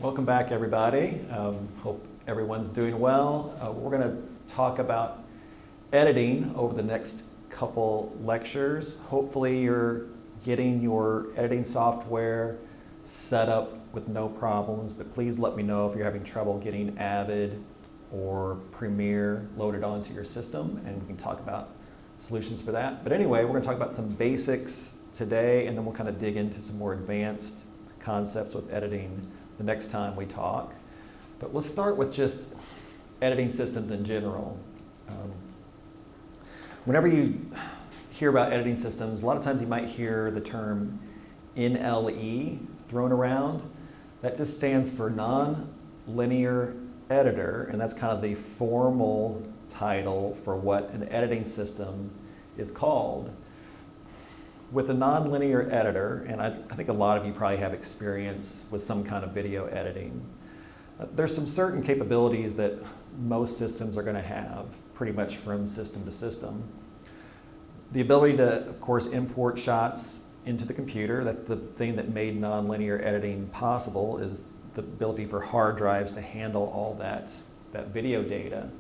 Welcome back, everybody. Hope everyone's doing well. We're going to talk about editing over the next couple lectures. Hopefully you're getting your editing software set up with no problems, but please let me know if you're having trouble getting Avid or Premiere loaded onto your system, and we can talk about solutions for that. But anyway, we're going to talk about some basics today, and then we'll kind of dig into some more advanced concepts with editing the next time we talk. But let's start with just editing systems in general. Whenever you hear about editing systems, a lot of times you might hear the term NLE thrown around. That just stands for non-linear editor, and that's kind of the formal title for what an editing system is called. With a non-linear editor, and I think a lot of you probably have experience with some kind of video editing, there's some certain capabilities that most systems are going to have pretty much from system to system. The ability to, of course, import shots into the computer. That's the thing that made non-linear editing possible, is the ability for hard drives to handle all that video data.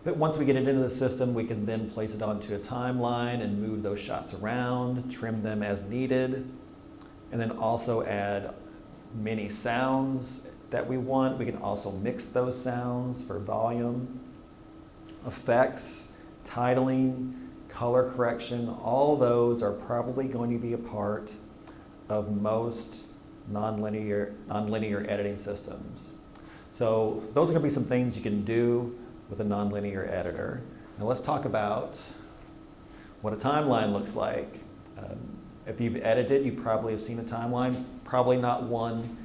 But once we get it into the system, we can then place it onto a timeline and move those shots around, trim them as needed, and then also add many sounds that we want. We can also mix those sounds for volume, effects, titling, color correction. All those are probably going to be a part of most non-linear editing systems. So those are going to be some things you can do with a non-linear editor. Now let's talk about what a timeline looks like. If you've edited, you probably have seen a timeline, probably not one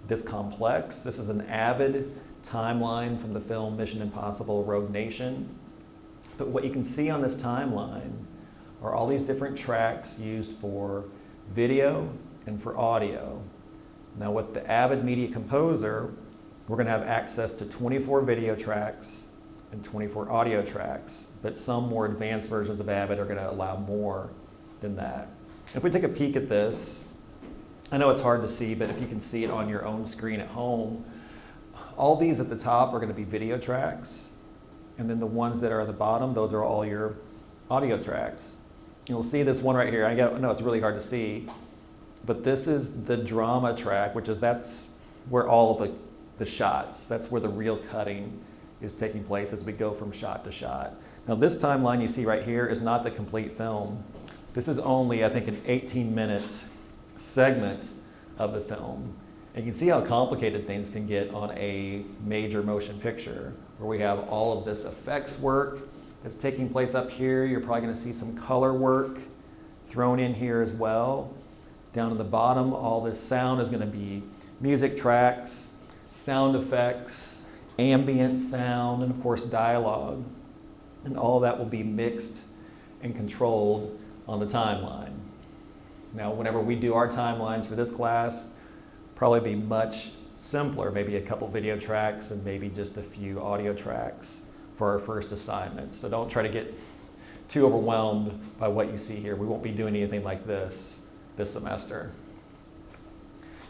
this complex. This is an Avid timeline from the film Mission Impossible: Rogue Nation. But what you can see on this timeline are all these different tracks used for video and for audio. Now with the Avid Media Composer, we're going to have access to 24 video tracks and 24 audio tracks, but some more advanced versions of Avid are going to allow more than that. If we take a peek at this, I know it's hard to see, but if you can see it on your own screen at home, all these at the top are going to be video tracks, and then the ones that are at the bottom, those are all your audio tracks. You'll see this one right here. I know it's really hard to see, but this is the drama track, that's where all of the shots, that's where the real cutting is taking place as we go from shot to shot. Now this timeline you see right here is not the complete film. This is only, I think, an 18-minute segment of the film. And you can see how complicated things can get on a major motion picture, where we have all of this effects work that's taking place up here. You're probably going to see some color work thrown in here as well. Down at the bottom, all this sound is going to be music tracks, sound effects, ambient sound, and of course dialogue. And all that will be mixed and controlled on the timeline. Now, whenever we do our timelines for this class, probably be much simpler, maybe a couple video tracks and maybe just a few audio tracks for our first assignment. So don't try to get too overwhelmed by what you see here. We won't be doing anything like this semester.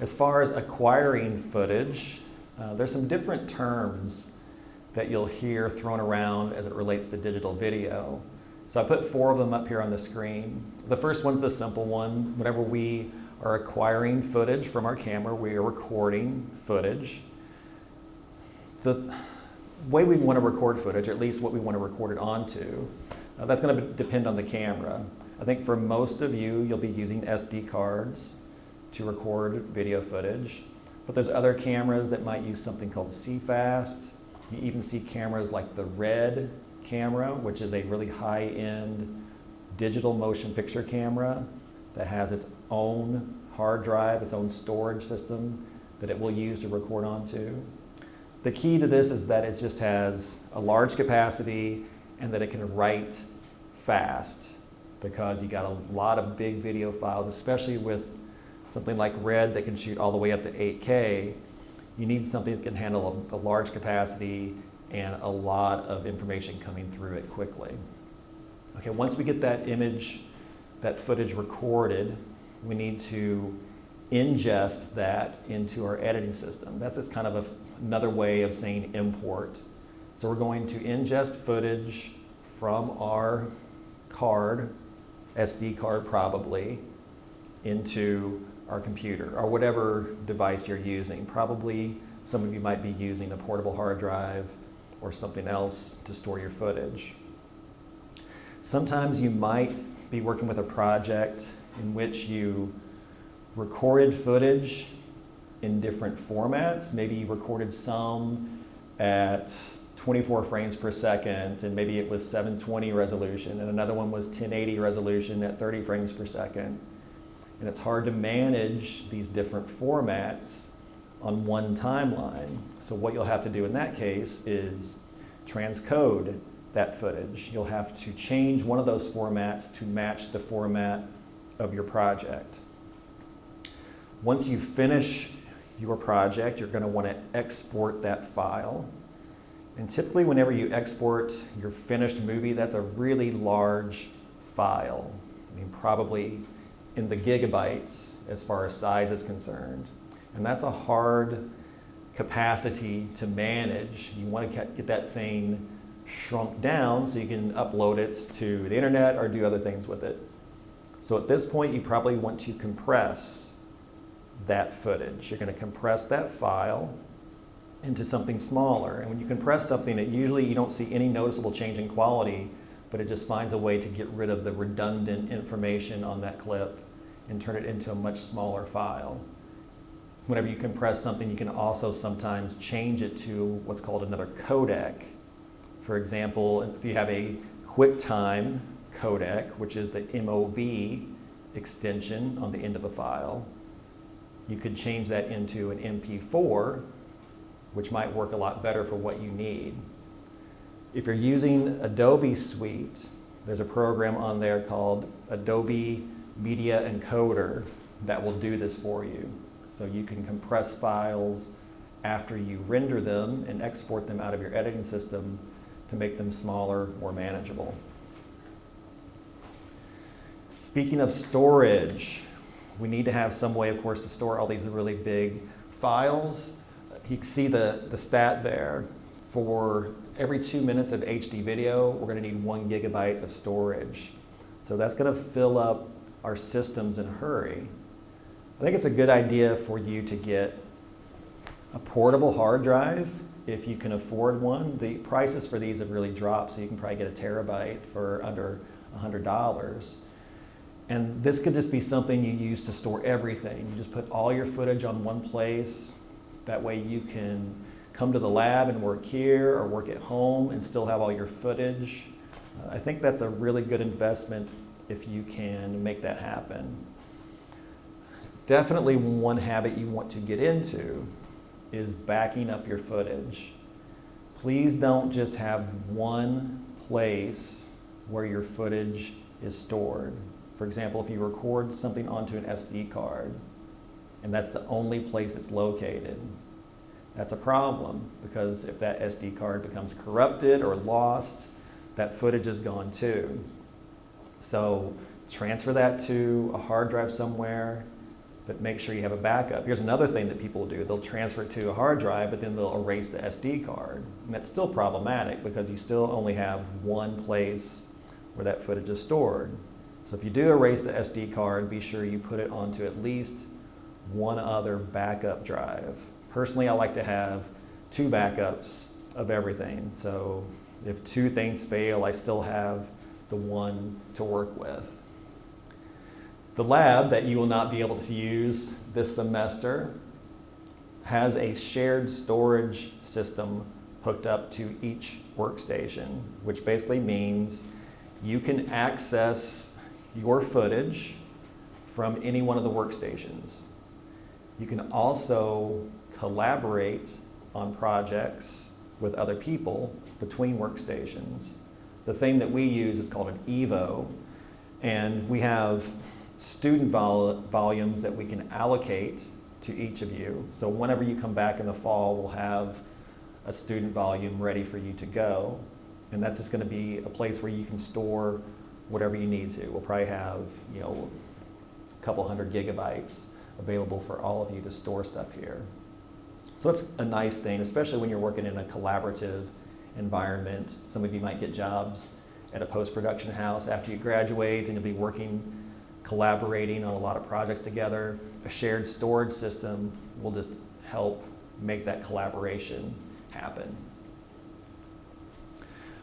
As far as acquiring footage, there's some different terms that you'll hear thrown around as it relates to digital video. So I put 4 of them up here on the screen. The first one's the simple one. Whenever we are acquiring footage from our camera, we are recording footage. The way we want to record footage, or at least what we want to record it onto, that's going to depend on the camera. I think for most of you, you'll be using SD cards to record video footage. But there's other cameras that might use something called CFast. You even see cameras like the Red camera, which is a really high-end digital motion picture camera that has its own hard drive, its own storage system that it will use to record onto. The key to this is that it just has a large capacity and that it can write fast, because you got a lot of big video files, especially with something like Red that can shoot all the way up to 8K. You need something that can handle a large capacity and a lot of information coming through it quickly. Okay, once we get that image, that footage recorded, we need to ingest that into our editing system. That's just kind of another way of saying import. So we're going to ingest footage from our card, SD card probably, into our computer or whatever device you're using. Probably some of you might be using a portable hard drive or something else to store your footage. Sometimes you might be working with a project in which you recorded footage in different formats. Maybe you recorded some at 24 frames per second, and maybe it was 720 resolution, and another one was 1080 resolution at 30 frames per second. And it's hard to manage these different formats on one timeline. So what you'll have to do in that case is transcode that footage. You'll have to change one of those formats to match the format of your project. Once you finish your project, you're going to want to export that file. And typically whenever you export your finished movie, that's a really large file. I mean, probably in the gigabytes as far as size is concerned. And that's a hard capacity to manage. You want to get that thing shrunk down so you can upload it to the internet or do other things with it. So at this point, you probably want to compress that footage. You're going to compress that file into something smaller. And when you compress something, usually you don't see any noticeable change in quality, but it just finds a way to get rid of the redundant information on that clip and turn it into a much smaller file. Whenever you compress something, you can also sometimes change it to what's called another codec. For example, if you have a QuickTime codec, which is the MOV extension on the end of a file, you could change that into an MP4, which might work a lot better for what you need. If you're using Adobe Suite, there's a program on there called Adobe Media Encoder that will do this for you. So you can compress files after you render them and export them out of your editing system to make them smaller, more manageable. Speaking of storage, we need to have some way, of course, to store all these really big files. You can see the stat there. For every 2 minutes of HD video, we're going to need 1 gigabyte of storage. So that's going to fill up our systems in a hurry. I think it's a good idea for you to get a portable hard drive if you can afford one. The prices for these have really dropped, so you can probably get a terabyte for under $100. And this could just be something you use to store everything. You just put all your footage on one place. That way you can come to the lab and work here or work at home and still have all your footage. I think that's a really good investment if you can make that happen. Definitely one habit you want to get into is backing up your footage. Please don't just have one place where your footage is stored. For example, if you record something onto an SD card and that's the only place it's located, that's a problem, because if that SD card becomes corrupted or lost, that footage is gone too. So transfer that to a hard drive somewhere, but make sure you have a backup. Here's another thing that people do. They'll transfer it to a hard drive, but then they'll erase the SD card. And that's still problematic because you still only have one place where that footage is stored. So if you do erase the SD card, be sure you put it onto at least one other backup drive. Personally, I like to have 2 backups of everything. So if 2 things fail, I still have the one to work with. The lab that you will not be able to use this semester has a shared storage system hooked up to each workstation, which basically means you can access your footage from any one of the workstations. You can also collaborate on projects with other people between workstations. The thing that we use is called an Evo, and we have student volumes that we can allocate to each of you. So whenever you come back in the fall, we'll have a student volume ready for you to go. And that's just going to be a place where you can store whatever you need to. We'll probably have, a couple hundred gigabytes available for all of you to store stuff here. So that's a nice thing, especially when you're working in a collaborative environment. Some of you might get jobs at a post-production house after you graduate, and you'll be working, collaborating on a lot of projects together. A shared storage system will just help make that collaboration happen.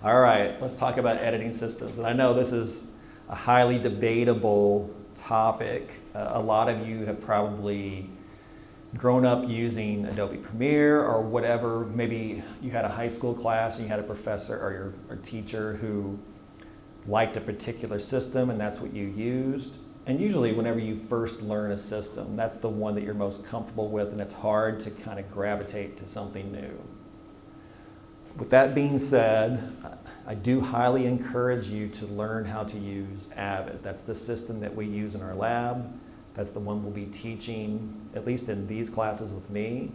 All right, let's talk about editing systems. And I know this is a highly debatable topic. A lot of you have probably grown up using Adobe Premiere or whatever. Maybe you had a high school class and you had a professor or your teacher who liked a particular system and that's what you used. And usually whenever you first learn a system, that's the one that you're most comfortable with, and it's hard to kind of gravitate to something new. With that being said, I do highly encourage you to learn how to use Avid. That's the system that we use in our lab. That's the one we'll be teaching, at least in these classes with me.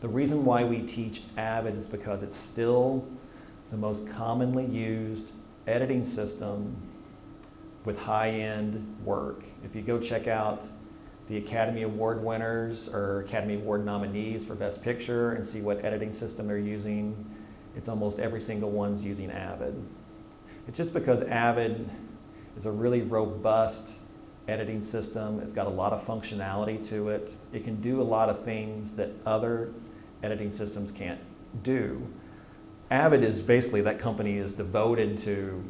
The reason why we teach Avid is because it's still the most commonly used editing system with high-end work. If you go check out the Academy Award winners or Academy Award nominees for Best Picture and see what editing system they're using, it's almost every single one's using Avid. It's just because Avid is a really robust editing system. It's got a lot of functionality to it. It can do a lot of things that other editing systems can't do. Avid is basically, that company is devoted to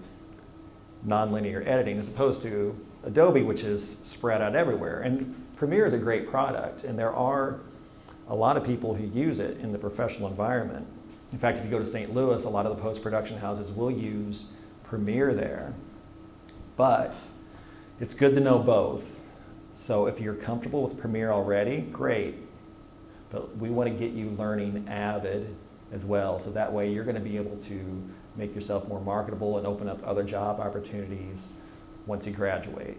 nonlinear editing as opposed to Adobe, which is spread out everywhere. And Premiere is a great product, and there are a lot of people who use it in the professional environment. In fact, if you go to St. Louis, a lot of the post-production houses will use Premiere there. But it's good to know both. So if you're comfortable with Premiere already, great. But we want to get you learning Avid as well, so that way you're going to be able to make yourself more marketable and open up other job opportunities once you graduate.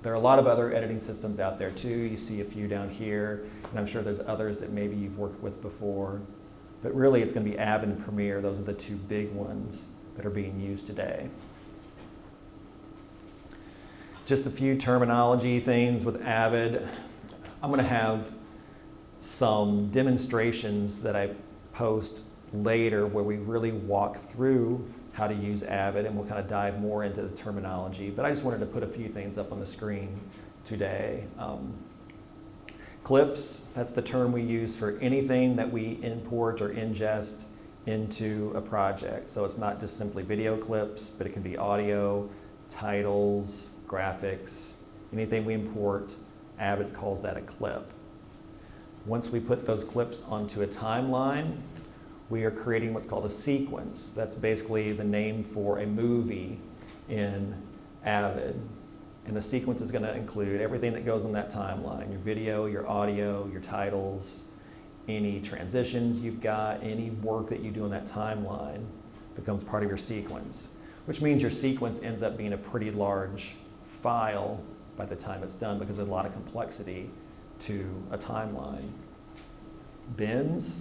There are a lot of other editing systems out there too. You see a few down here, and I'm sure there's others that maybe you've worked with before. But really it's going to be Avid and Premiere. Those are the two big ones that are being used today. Just a few terminology things with Avid. I'm going to have some demonstrations that I post later where we really walk through how to use Avid, and we'll kind of dive more into the terminology. But I just wanted to put a few things up on the screen today. Clips, that's the term we use for anything that we import or ingest into a project. So it's not just simply video clips, but it can be audio, titles, graphics, anything we import. Avid calls that a clip. Once we put those clips onto a timeline, we are creating what's called a sequence. That's basically the name for a movie in Avid. And the sequence is going to include everything that goes on that timeline: your video, your audio, your titles, any transitions you've got, any work that you do on that timeline becomes part of your sequence, which means your sequence ends up being a pretty large file by the time it's done because there's a lot of complexity to a timeline. Bins,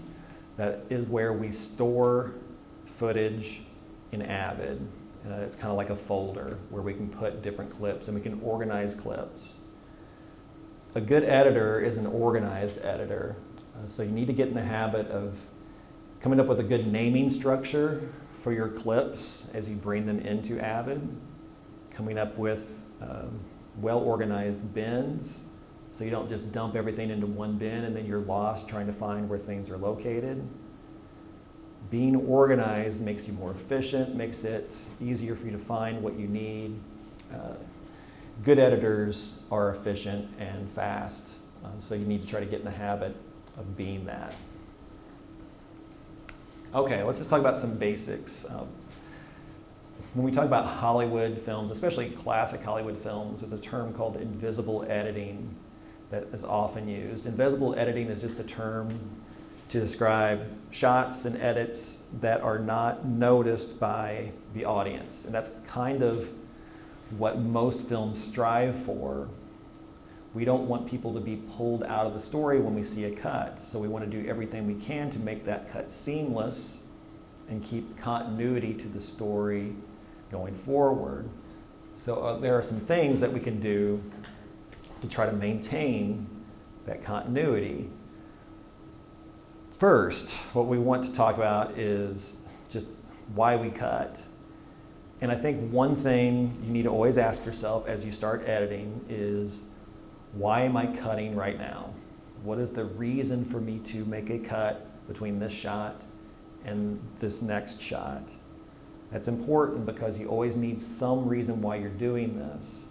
that is where we store footage in Avid. It's kind of like a folder where we can put different clips and we can organize clips. A good editor is an organized editor. So you need to get in the habit of coming up with a good naming structure for your clips as you bring them into Avid, coming up with well-organized bins so you don't just dump everything into one bin and then you're lost trying to find where things are located. Being organized makes you more efficient, makes it easier for you to find what you need. Good editors are efficient and fast, so you need to try to get in the habit of being that. Okay, let's just talk about some basics. When we talk about Hollywood films, especially classic Hollywood films, there's a term called invisible editing that is often used. Invisible editing is just a term to describe shots and edits that are not noticed by the audience. And that's kind of what most films strive for. We don't want people to be pulled out of the story when we see a cut. So we want to do everything we can to make that cut seamless and keep continuity to the story going forward. So there are some things that we can do to try to maintain that continuity. First, what we want to talk about is just why we cut. And I think one thing you need to always ask yourself as you start editing is, why am I cutting right now? What is the reason for me to make a cut between this shot and this next shot? That's important because you always need some reason why you're doing this.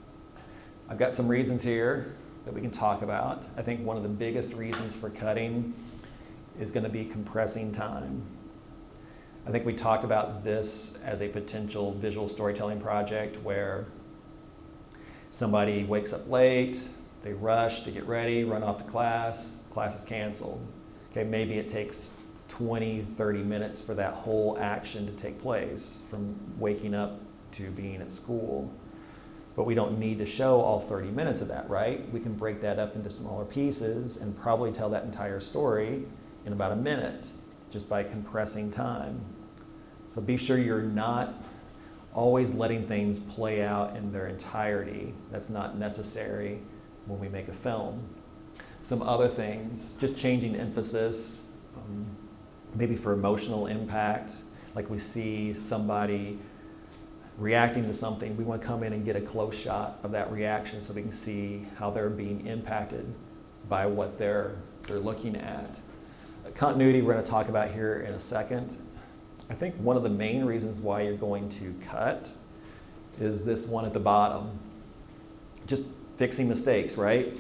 I've got some reasons here that we can talk about. I think one of the biggest reasons for cutting is going to be compressing time. I think we talked about this as a potential visual storytelling project where somebody wakes up late, they rush to get ready, run off to class is canceled. Okay, maybe it takes 20, 30 minutes for that whole action to take place from waking up to being at school. But we don't need to show all 30 minutes of that, right? We can break that up into smaller pieces and probably tell that entire story in about a minute just by compressing time. So be sure you're not always letting things play out in their entirety. That's not necessary when we make a film. Some other things, just changing emphasis, maybe for emotional impact, like we see somebody reacting to something, we want to come in and get a close shot of that reaction so we can see how they're being impacted by what they're looking at. Continuity we're going to talk about here in a second. I think one of the main reasons why you're going to cut is this one at the bottom. Just fixing mistakes, right?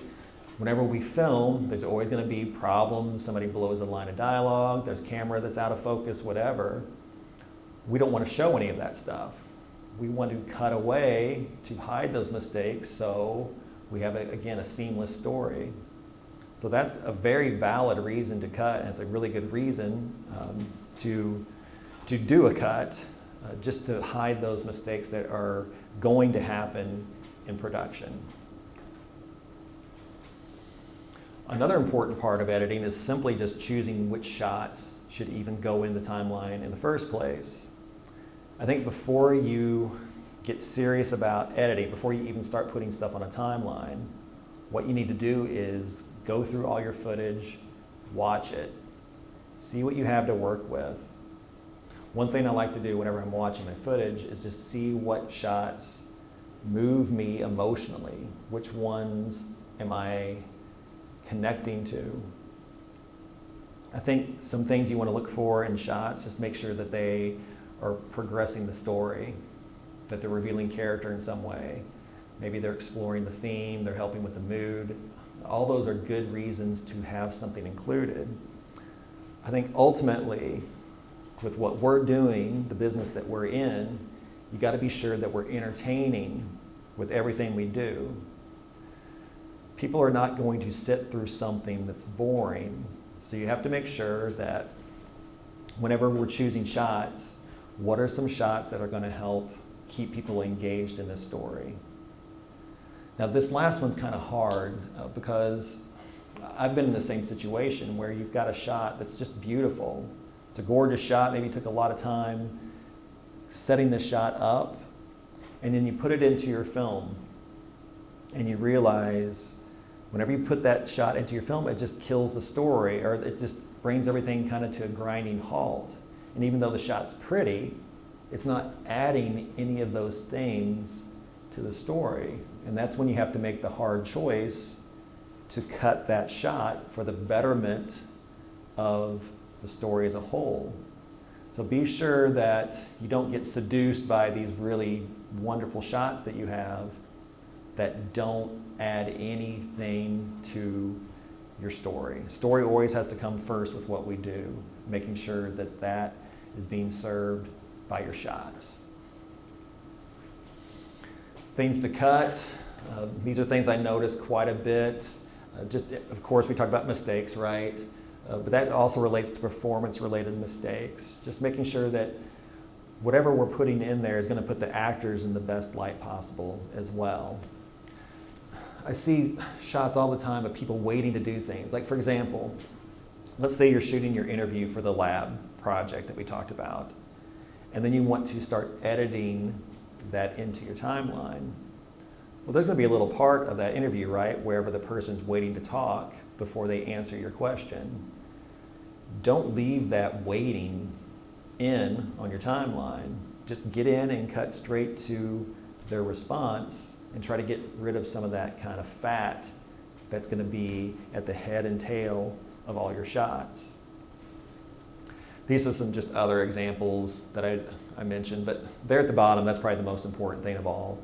Whenever we film, there's always going to be problems. Somebody blows a line of dialogue, there's camera that's out of focus, whatever. We don't want to show any of that stuff. We want to cut away to hide those mistakes so we have, again, a seamless story. So that's a very valid reason to cut, and it's a really good reason to do a cut, just to hide those mistakes that are going to happen in production. Another important part of editing is simply just choosing which shots should even go in the timeline in the first place. I think before you get serious about editing, before you even start putting stuff on a timeline, what you need to do is go through all your footage, watch it, see what you have to work with. One thing I like to do whenever I'm watching my footage is just see what shots move me emotionally. Which ones am I connecting to? I think some things you want to look for in shots, just make sure that they are progressing the story, that they're revealing character in some way. Maybe they're exploring the theme, they're helping with the mood. All those are good reasons to have something included. I think ultimately, with what we're doing, the business that we're in, you got to be sure that we're entertaining with everything we do. People are not going to sit through something that's boring, so you have to make sure that whenever we're choosing shots, what are some shots that are going to help keep people engaged in this story? Now this last one's kind of hard because I've been in the same situation where you've got a shot that's just beautiful. It's a gorgeous shot, maybe took a lot of time setting the shot up, and then you put it into your film and you realize whenever you put that shot into your film, it just kills the story, or it just brings everything kind of to a grinding halt. And even though the shot's pretty, it's not adding any of those things to the story. And that's when you have to make the hard choice to cut that shot for the betterment of the story as a whole. So be sure that you don't get seduced by these really wonderful shots that you have that don't add anything to your story. Story always has to come first with what we do, making sure that that is being served by your shots. Things to cut. These are things I noticed quite a bit. Of course, we talked about mistakes, right? But that also relates to performance-related mistakes. Just making sure that whatever we're putting in there is going to put the actors in the best light possible as well. I see shots all the time of people waiting to do things. Like, for example, let's say you're shooting your interview for the lab project that we talked about, and then you want to start editing that into your timeline. Well, there's going to be a little part of that interview, right, wherever the person's waiting to talk before they answer your question. Don't leave that waiting in on your timeline. Just get in and cut straight to their response and try to get rid of some of that kind of fat that's going to be at the head and tail of all your shots. These are some just other examples that I mentioned, but there at the bottom, that's probably the most important thing of all.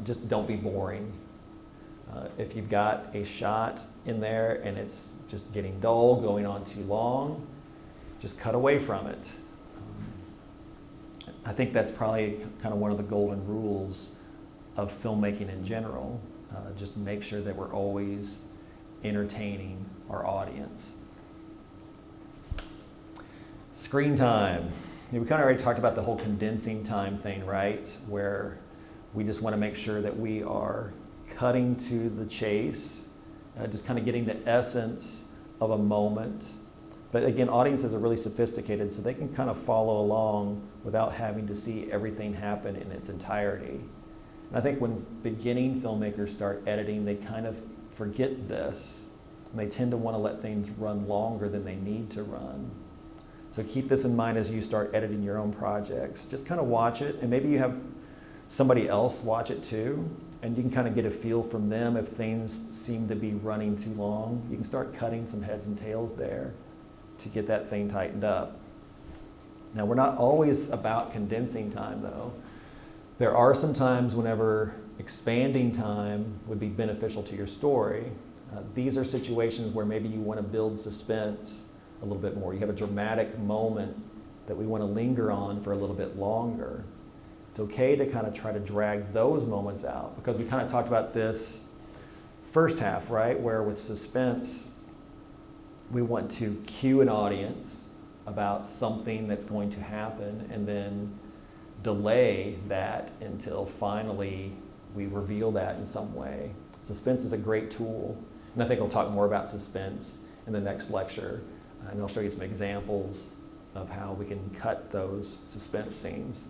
Just don't be boring. If you've got a shot in there and it's just getting dull, going on too long, just cut away from it. I think that's probably kind of one of the golden rules of filmmaking in general. Just make sure that we're always entertaining our audience. Screen time. We kind of already talked about the whole condensing time thing, right? Where we just want to make sure that we are cutting to the chase, just kind of getting the essence of a moment. But again, audiences are really sophisticated, so they can kind of follow along without having to see everything happen in its entirety. And I think when beginning filmmakers start editing, they kind of forget this. And they tend to want to let things run longer than they need to run. So keep this in mind as you start editing your own projects. Just kind of watch it, and maybe you have somebody else watch it too, and you can kind of get a feel from them if things seem to be running too long. You can start cutting some heads and tails there to get that thing tightened up. Now, we're not always about condensing time though. There are some times whenever expanding time would be beneficial to your story. These are situations where maybe you want to build suspense a little bit more. You have a dramatic moment that we want to linger on for a little bit longer. It's okay to kind of try to drag those moments out, because we kind of talked about this first half, right? Where with suspense, we want to cue an audience about something that's going to happen and then delay that until finally we reveal that in some way. Suspense is a great tool, and I think I'll talk more about suspense in the next lecture. And I'll show you some examples of how we can cut those suspense scenes.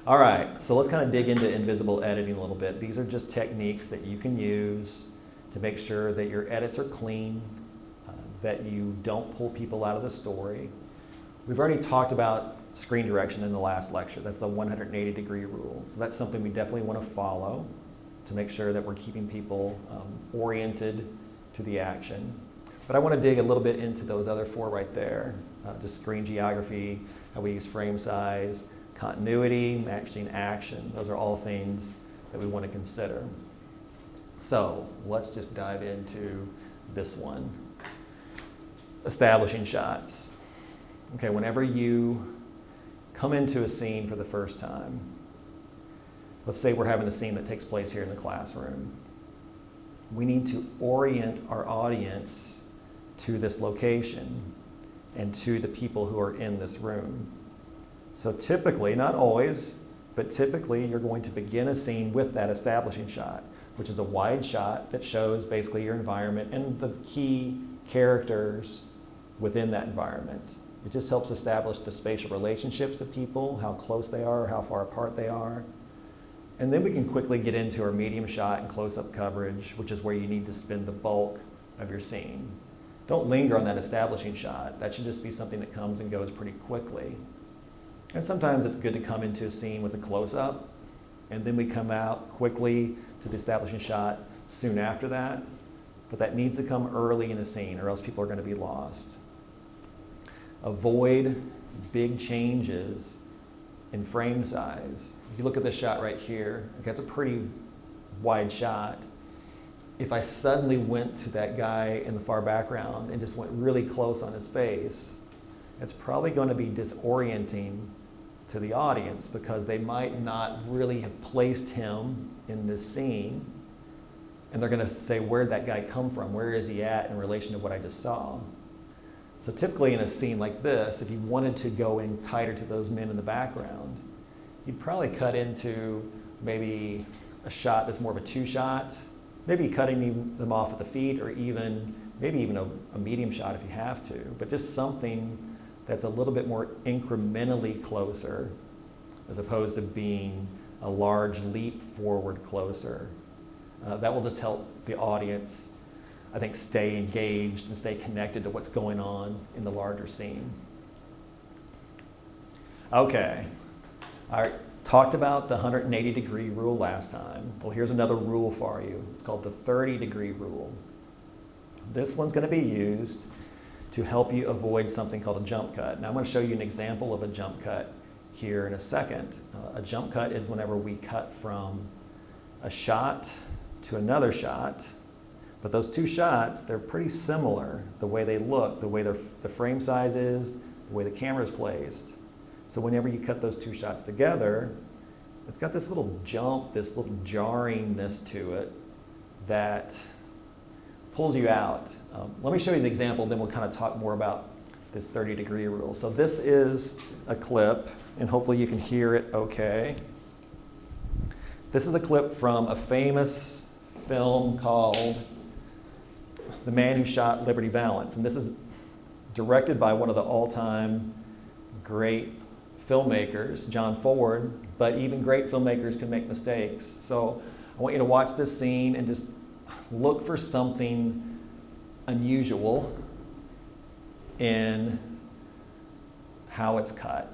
All right, so let's kind of dig into invisible editing a little bit. These are just techniques that you can use to make sure that your edits are clean, that you don't pull people out of the story. We've already talked about screen direction in the last lecture. That's the 180-degree rule. So that's something we definitely want to follow to make sure that we're keeping people oriented to the action. But I want to dig a little bit into those other four right there. Just screen geography, how we use frame size, continuity, matching action. Those are all things that we want to consider. So let's just dive into this one. Establishing shots. Okay, whenever you come into a scene for the first time, let's say we're having a scene that takes place here in the classroom. We need to orient our audience to this location and to the people who are in this room. So typically, not always, but typically you're going to begin a scene with that establishing shot, which is a wide shot that shows basically your environment and the key characters within that environment. It just helps establish the spatial relationships of people, how close they are, how far apart they are. And then we can quickly get into our medium shot and close-up coverage, which is where you need to spend the bulk of your scene. Don't linger on that establishing shot. That should just be something that comes and goes pretty quickly. And sometimes it's good to come into a scene with a close-up, and then we come out quickly to the establishing shot soon after that. But that needs to come early in a scene, or else people are going to be lost. Avoid big changes in frame size. If you look at this shot right here, okay, that's a pretty wide shot. If I suddenly went to that guy in the far background and just went really close on his face, it's probably going to be disorienting to the audience, because they might not really have placed him in this scene, and they're going to say, where'd that guy come from? Where is he at in relation to what I just saw? So typically in a scene like this, if you wanted to go in tighter to those men in the background, you'd probably cut into maybe a shot that's more of a two-shot, maybe cutting them off at the feet, or maybe even a medium shot if you have to, but just something that's a little bit more incrementally closer, as opposed to being a large leap forward closer. That will just help the audience, I think, stay engaged and stay connected to what's going on in the larger scene. Okay, I talked about the 180-degree rule last time. Well, here's another rule for you. It's called the 30-degree rule. This one's going to be used to help you avoid something called a jump cut. Now I'm going to show you an example of a jump cut here in a second. A jump cut is whenever we cut from a shot to another shot, but those two shots, they're pretty similar, the way they look, the way the frame size is, the way the camera is placed. So whenever you cut those two shots together, it's got this little jump, this little jarringness to it that pulls you out. Let me show you an example, then we'll kind of talk more about this 30-degree rule. So this is a clip, and hopefully you can hear it okay. This is a clip from a famous film called The Man Who Shot Liberty Valance, and this is directed by one of the all-time great filmmakers, John Ford, but even great filmmakers can make mistakes. So I want you to watch this scene and just look for something unusual in how it's cut.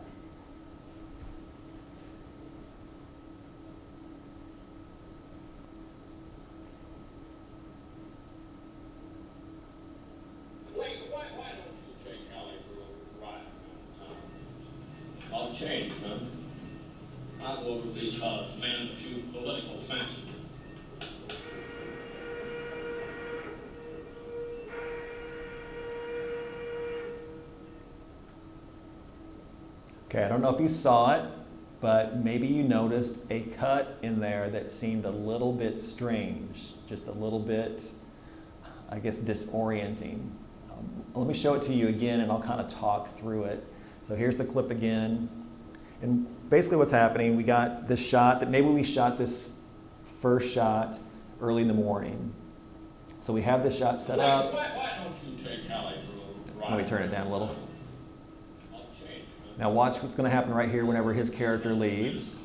I'll change, man. I'll go with these fellas, man, a few political fences. Okay, I don't know if you saw it, but maybe you noticed a cut in there that seemed a little bit strange, just a little bit, I guess, disorienting. Let me show it to you again and I'll kind of talk through it. So here's the clip again. And basically what's happening, we got this shot that maybe we shot this first shot early in the morning. So we have this shot set up. Why don't you take Hallie for a ride? Let me turn it down a little. I'll change, man. Now watch what's going to happen right here whenever his character leaves.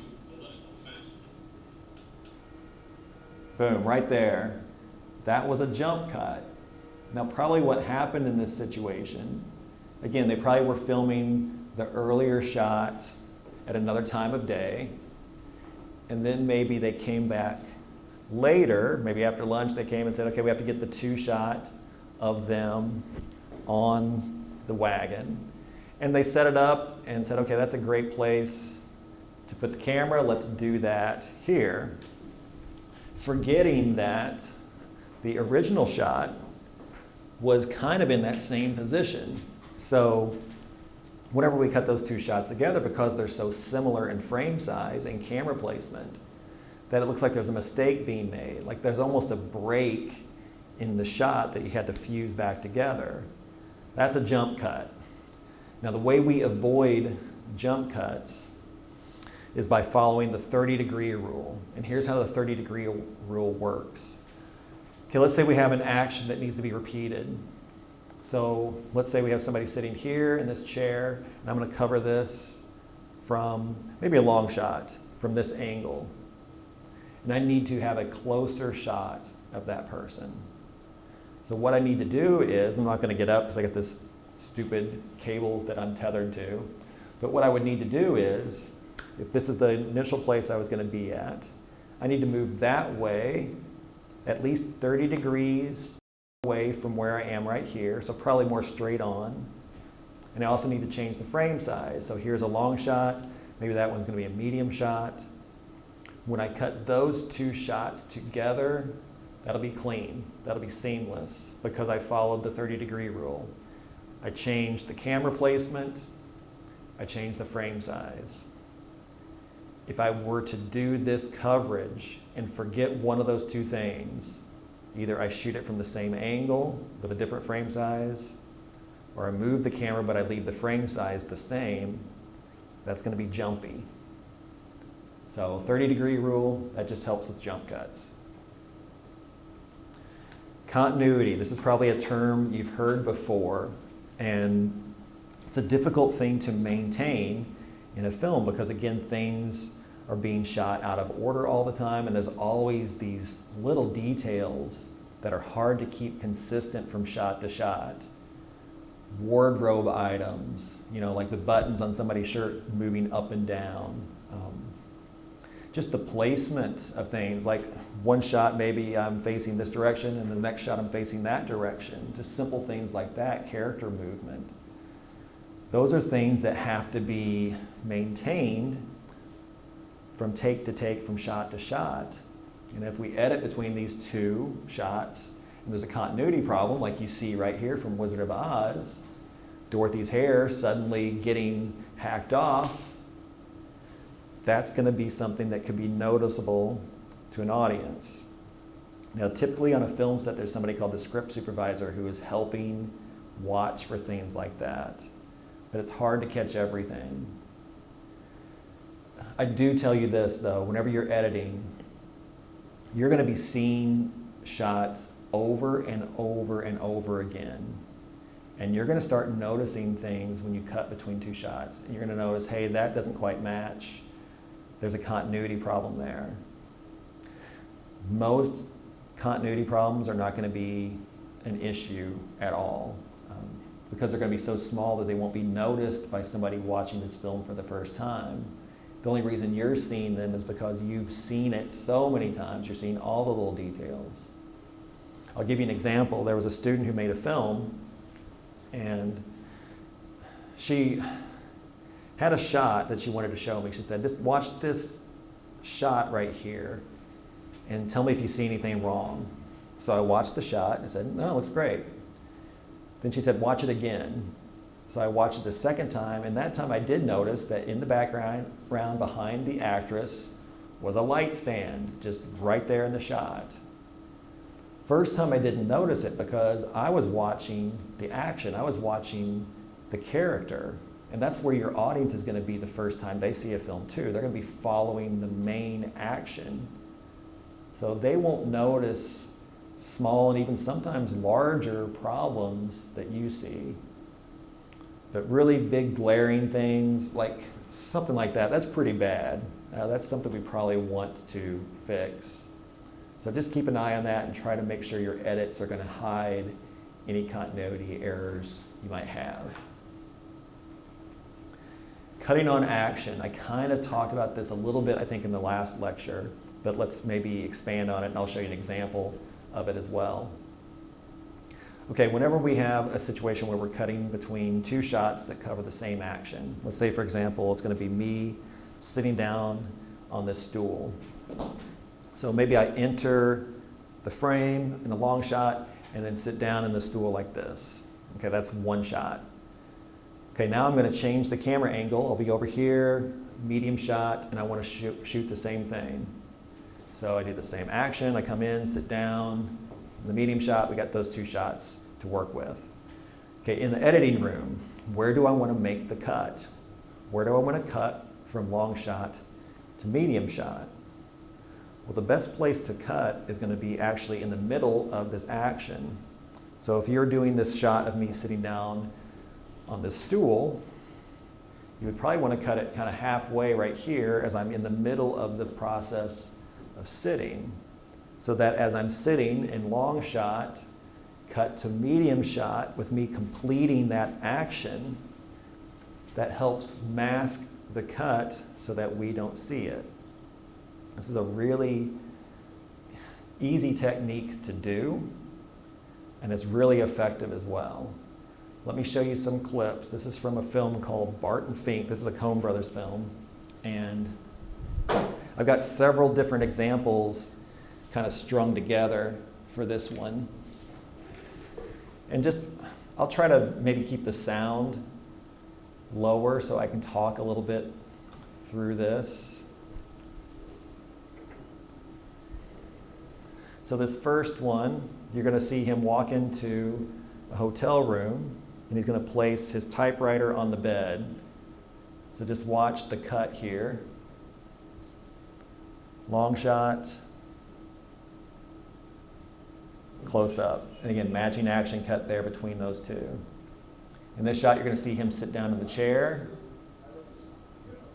Boom, right there. That was a jump cut. Now probably what happened in this situation, again, they probably were filming the earlier shot at another time of day, and then maybe they came back later, maybe after lunch they came and said, okay, we have to get the two shot of them on the wagon. And they set it up and said, okay, that's a great place to put the camera, let's do that here. Forgetting that the original shot was kind of in that same position. So whenever we cut those two shots together, because they're so similar in frame size and camera placement, that it looks like there's a mistake being made. Like there's almost a break in the shot that you had to fuse back together. That's a jump cut. Now the way we avoid jump cuts is by following the 30-degree rule. And here's how the 30-degree rule works. Okay, let's say we have an action that needs to be repeated. So let's say we have somebody sitting here in this chair, and I'm going to cover this from maybe a long shot from this angle. And I need to have a closer shot of that person. So what I need to do is, I'm not going to get up because I got this stupid cable that I'm tethered to, but what I would need to do is, if this is the initial place I was going to be at, I need to move that way at least 30 degrees away from where I am right here, so probably more straight on. And I also need to change the frame size. So here's a long shot, maybe that one's going to be a medium shot. When I cut those two shots together, that'll be clean, that'll be seamless, because I followed the 30-degree rule. I changed the camera placement, I changed the frame size. If I were to do this coverage and forget one of those two things, either I shoot it from the same angle with a different frame size, or I move the camera but I leave the frame size the same, that's going to be jumpy. So 30-degree rule, that just helps with jump cuts. Continuity, this is probably a term you've heard before, and it's a difficult thing to maintain in a film because, again, things are being shot out of order all the time, and there's always these little details that are hard to keep consistent from shot to shot. Wardrobe items, like the buttons on somebody's shirt moving up and down. Just the placement of things, like one shot maybe I'm facing this direction and the next shot I'm facing that direction. Just simple things like that, character movement. Those are things that have to be maintained from take to take, from shot to shot. And if we edit between these two shots, and there's a continuity problem, like you see right here from Wizard of Oz, Dorothy's hair suddenly getting hacked off, that's going to be something that could be noticeable to an audience. Now, typically on a film set, there's somebody called the script supervisor who is helping watch for things like that. But it's hard to catch everything. I do tell you this, though, whenever you're editing, you're going to be seeing shots over and over and over again. And you're going to start noticing things when you cut between two shots. You're going to notice, hey, that doesn't quite match. There's a continuity problem there. Most continuity problems are not going to be an issue at all because they're going to be so small that they won't be noticed by somebody watching this film for the first time. The only reason you're seeing them is because you've seen it so many times. You're seeing all the little details. I'll give you an example. There was a student who made a film, and she had a shot that she wanted to show me. She said, just watch this shot right here and tell me if you see anything wrong. So I watched the shot and I said, no, it looks great. Then she said, watch it again. So I watched it the second time, and that time I did notice that in the background behind the actress was a light stand, just right there in the shot. First time I didn't notice it because I was watching the action. I was watching the character. And that's where your audience is going to be the first time they see a film too. They're going to be following the main action. So they won't notice small and even sometimes larger problems that you see. But really big glaring things, like something like that, that's pretty bad. That's something we probably want to fix. So just keep an eye on that and try to make sure your edits are going to hide any continuity errors you might have. Cutting on action. I kind of talked about this a little bit, I think, in the last lecture, but let's maybe expand on it and I'll show you an example of it as well. Okay, whenever we have a situation where we're cutting between two shots that cover the same action, let's say, for example, it's going to be me sitting down on this stool. So maybe I enter the frame in a long shot and then sit down in the stool like this. Okay, that's one shot. Okay, now I'm going to change the camera angle. I'll be over here, medium shot, and I want to shoot the same thing. So I do the same action. I come in, sit down. In the medium shot, we got those two shots to work with. Okay, in the editing room, where do I want to make the cut? Where do I want to cut from long shot to medium shot? Well, the best place to cut is going to be actually in the middle of this action. So if you're doing this shot of me sitting down on this stool, you would probably want to cut it kind of halfway right here as I'm in the middle of the process of sitting, so that as I'm sitting in long shot, cut to medium shot with me completing that action, that helps mask the cut so that we don't see it. This is a really easy technique to do, and it's really effective as well. Let me show you some clips. This is from a film called Barton Fink. This is a Coen Brothers film. And I've got several different examples kind of strung together for this one. And I'll try to maybe keep the sound lower so I can talk a little bit through this. So this first one, you're going to see him walk into a hotel room, and he's going to place his typewriter on the bed. So just watch the cut here. Long shot, close up. And again, matching action cut there between those two. In this shot, you're going to see him sit down in the chair.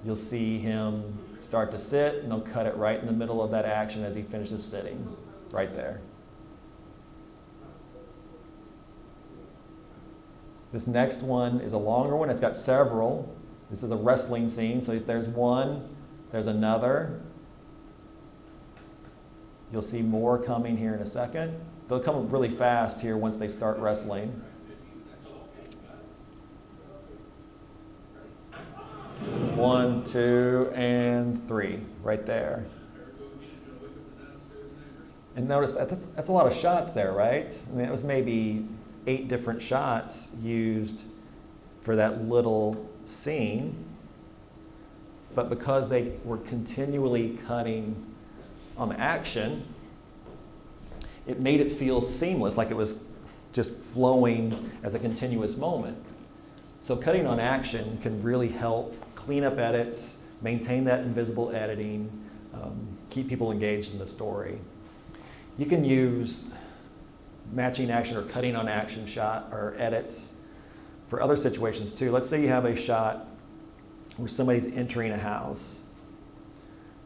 you'll see him start to sit, and they'll cut it right in the middle of that action as he finishes sitting, right there. This next one is a longer one. It's got several. This is a wrestling scene. So if there's one, there's another. You'll see more coming here in a second. They'll come really fast here once they start wrestling. One, two, and three, right there. And notice that's a lot of shots there, right? I mean, it was maybe 8 different shots used for that little scene. But because they were continually cutting on the action, it made it feel seamless, like it was just flowing as a continuous moment. So cutting on action can really help clean up edits, maintain that invisible editing, keep people engaged in the story. You can use matching action or cutting on action shot or edits for other situations too. Let's say you have a shot where somebody's entering a house.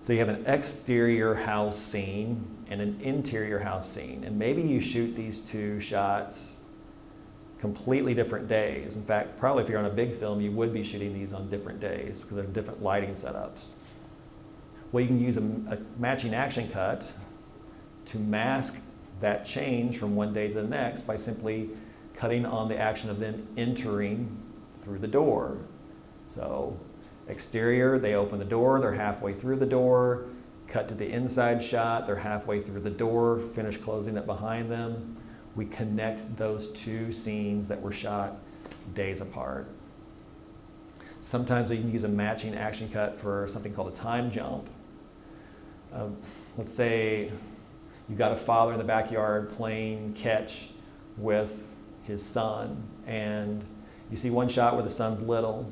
So you have an exterior house scene and an interior house scene, and maybe you shoot these 2 shots completely different days. In fact, probably if you're on a big film, you would be shooting these on different days because they're different lighting setups. Well, you can use a matching action cut to mask that change from one day to the next by simply cutting on the action of them entering through the door. So exterior, they open the door, they're halfway through the door. Cut to the inside shot, they're halfway through the door, finish closing it behind them. We connect those 2 scenes that were shot days apart. Sometimes we can use a matching action cut for something called a time jump. Let's say you got a father in the backyard playing catch with his son, and you see one shot where the son's little.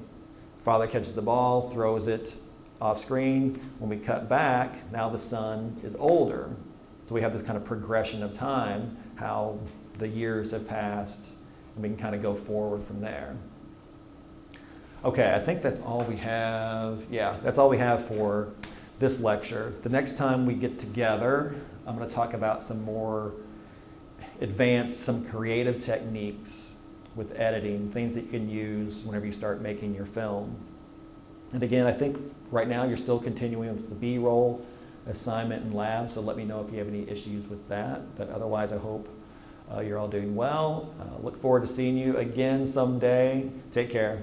Father catches the ball, throws it off screen. When we cut back, now the son is older. So we have this kind of progression of time, how the years have passed, and we can kind of go forward from there. Okay, I think that's all we have. Yeah, that's all we have for this lecture. The next time we get together, I'm going to talk about some more advanced, some creative techniques with editing, things that you can use whenever you start making your film. And again, I think right now you're still continuing with the B-roll assignment and lab, so let me know if you have any issues with that. But otherwise, I hope you're all doing well. Look forward to seeing you again someday. Take care.